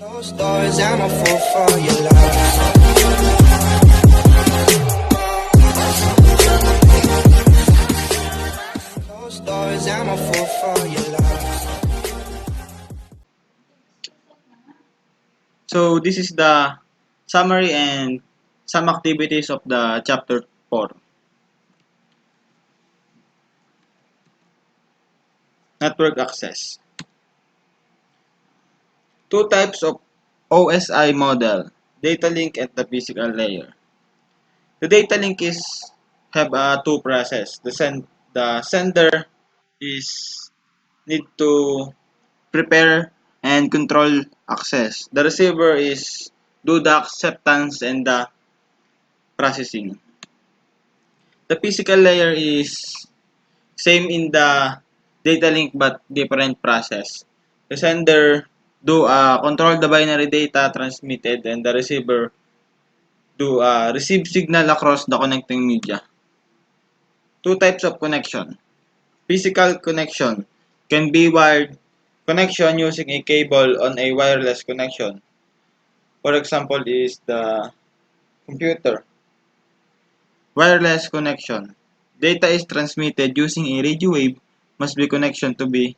Closed doors, I'm a fool for your love. Closed doors, I'm a fool for your love. So this is the summary and some activities of the chapter 4. Network access. Two types of OSI model, data link and the physical layer. The data link is have two process. The sender is need to prepare and control access. The receiver is do the acceptance and the processing. The physical layer is same in the data link but different process. The sender do control the binary data transmitted and the receiver do receive signal across the connecting media. Two types of connection. Physical connection can be wired connection using a cable on a wireless connection. For example is the computer. Wireless connection. Data is transmitted using a radio wave must be connection to be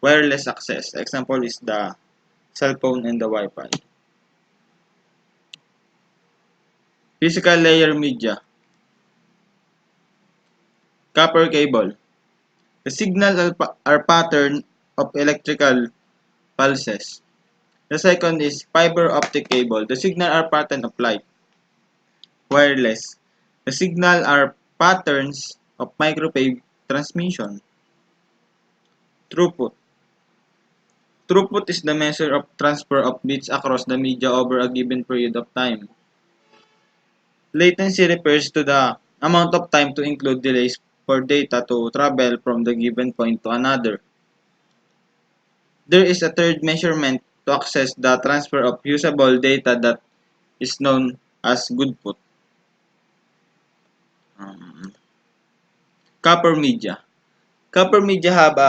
wireless access. Example is the cell phone and the Wi-Fi. Physical layer media. Copper cable. The signals are pattern of electrical pulses. The second is fiber optic cable. The signal are pattern of light. Wireless. The signal are patterns of microwave transmission. Throughput. Throughput is the measure of transfer of bits across the media over a given period of time. Latency refers to the amount of time to include delays for data to travel from the given point to another. There is a third measurement to access the transfer of usable data that is known as goodput. Um, Copper media. Copper media have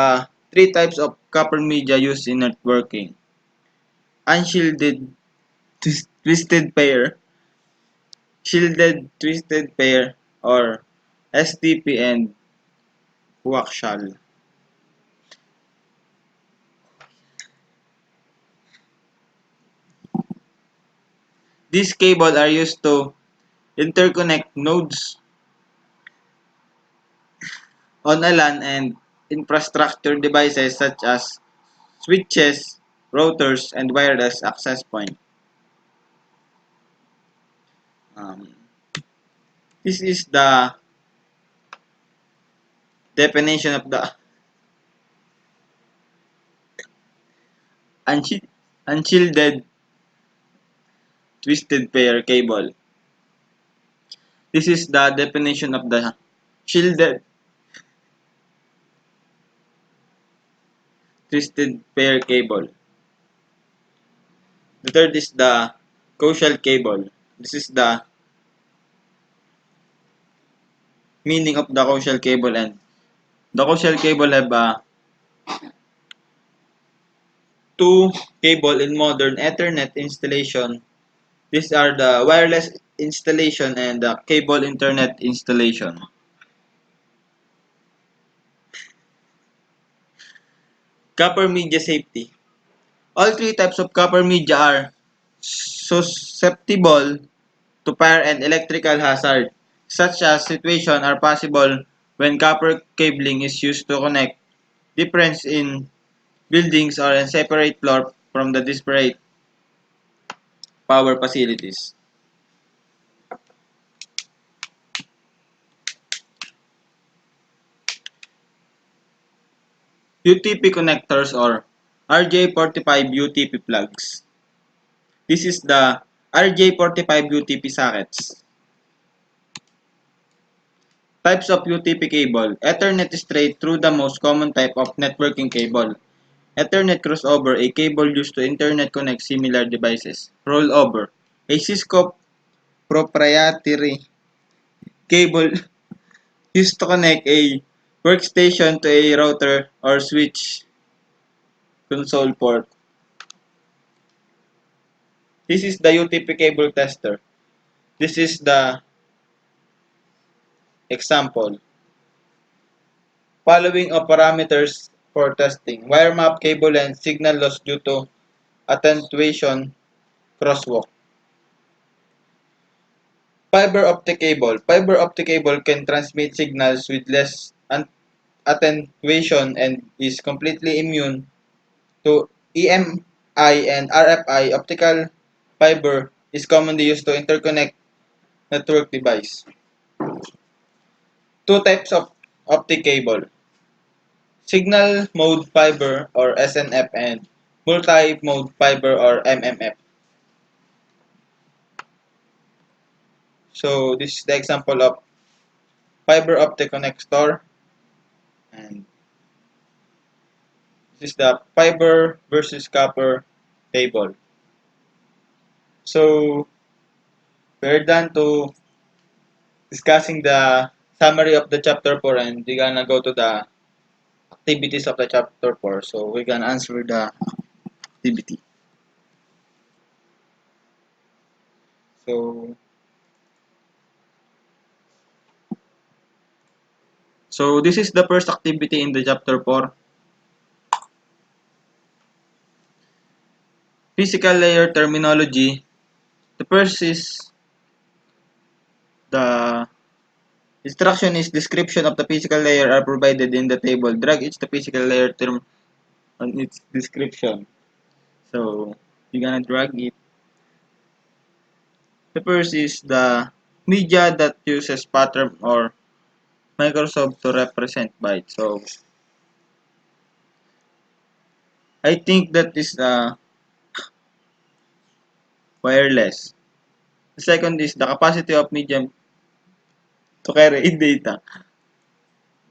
three types of copper media used in networking. Unshielded twisted pair, shielded twisted pair, or STP and coaxial. These cables are used to interconnect nodes on a LAN and infrastructure devices such as switches, routers, and wireless access point. Um, this is the definition of the unshielded twisted pair cable. This is the definition of the shielded twisted pair cable. The third is the coaxial cable. This is the meaning of the coaxial cable, and the coaxial cable have two cable in modern Ethernet installation. These are the wireless installation and the cable internet installation. Copper media safety. All three types of copper media are susceptible to fire and electrical hazard. Such as situation are possible when copper cabling is used to connect difference in buildings or in separate floor from the disparate power facilities. UTP connectors or RJ45 UTP plugs. This is the RJ45 UTP sockets. Types of UTP cable. Ethernet straight through the most common type of networking cable. Ethernet crossover, a cable used to internet connect similar devices. Rollover, a Cisco proprietary cable used to connect a workstation to a router or switch console port. This is the UTP cable tester. This is the example. Following are parameters for testing. Wire map, cable length, signal loss due to attenuation, crosswalk. Fiber optic cable. Fiber optic cable can transmit signals with less attenuation and is completely immune to EMI and RFI. Optical fiber is commonly used to interconnect network device. Two types of optic cable. Signal mode fiber or SNF and multi-mode fiber or MMF. So this is the example of fiber optic connector, and this is the fiber versus copper cable. So we're done to discussing the summary of the chapter 4, and we're gonna go to the activities of the chapter 4. So we're gonna answer the activity. So this is the first activity in the chapter 4. Physical layer terminology. The first is the instruction is description of the physical layer are provided in the table. Drag each the physical layer term on its description. So you're gonna drag it. The first is the media that uses pattern or Microsoft to represent byte. So I think that is wireless. The second is the capacity of medium to carry in data.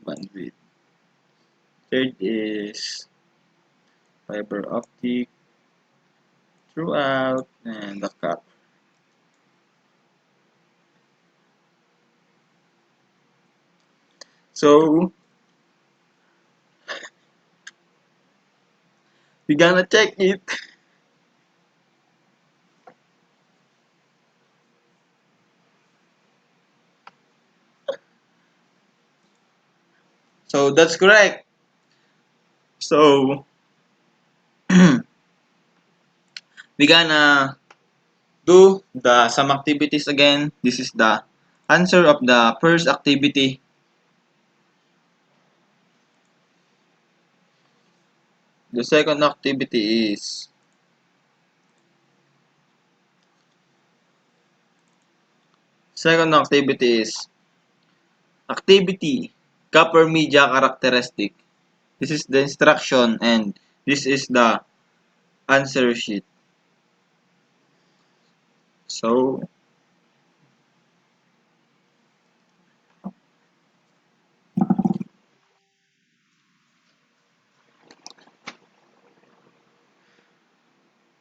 Bandwidth. Third is fiber optic throughout and the cap. So we gonna check it. So that's correct. So we gonna do the some activities again. This is the answer of the first activity. The second activity is activity copper media characteristic. This is the instruction and this is the answer sheet. So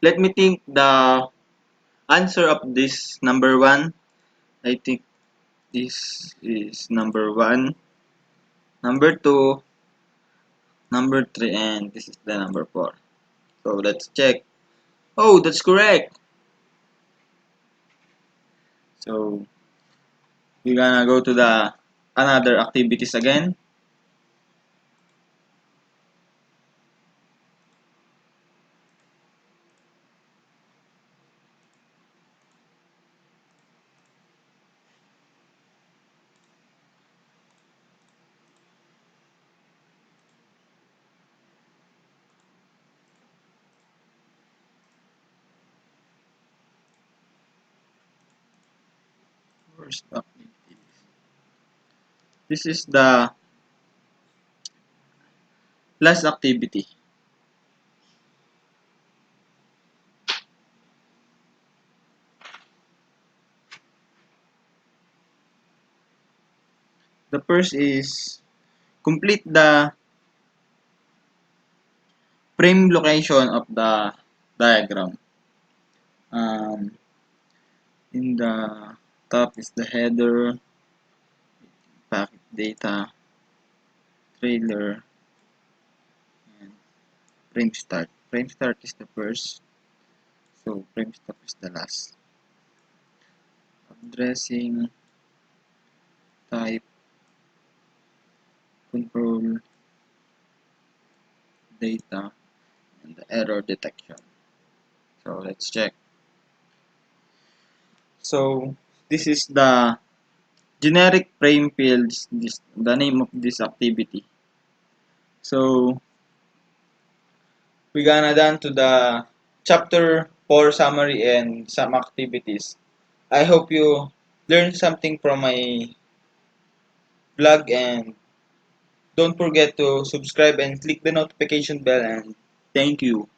let me think the answer of this number one. I think this is number one, number two, number three, and this is the number four. So let's check. Oh, that's correct. So we're gonna go to the another activities again. First activity. This is the last activity. The first is complete the frame location of the diagram. Um, in the top is the header, packet data, trailer, and frame start. Frame start is the first. So frame stop is the last. Addressing, type, control, data, and the error detection. So let's check. So this is the generic frame fields, this the name of this activity. So we gonna done to the chapter 4 summary and some activities. I hope you learned something from my vlog, and don't forget to subscribe and click the notification bell, and thank you.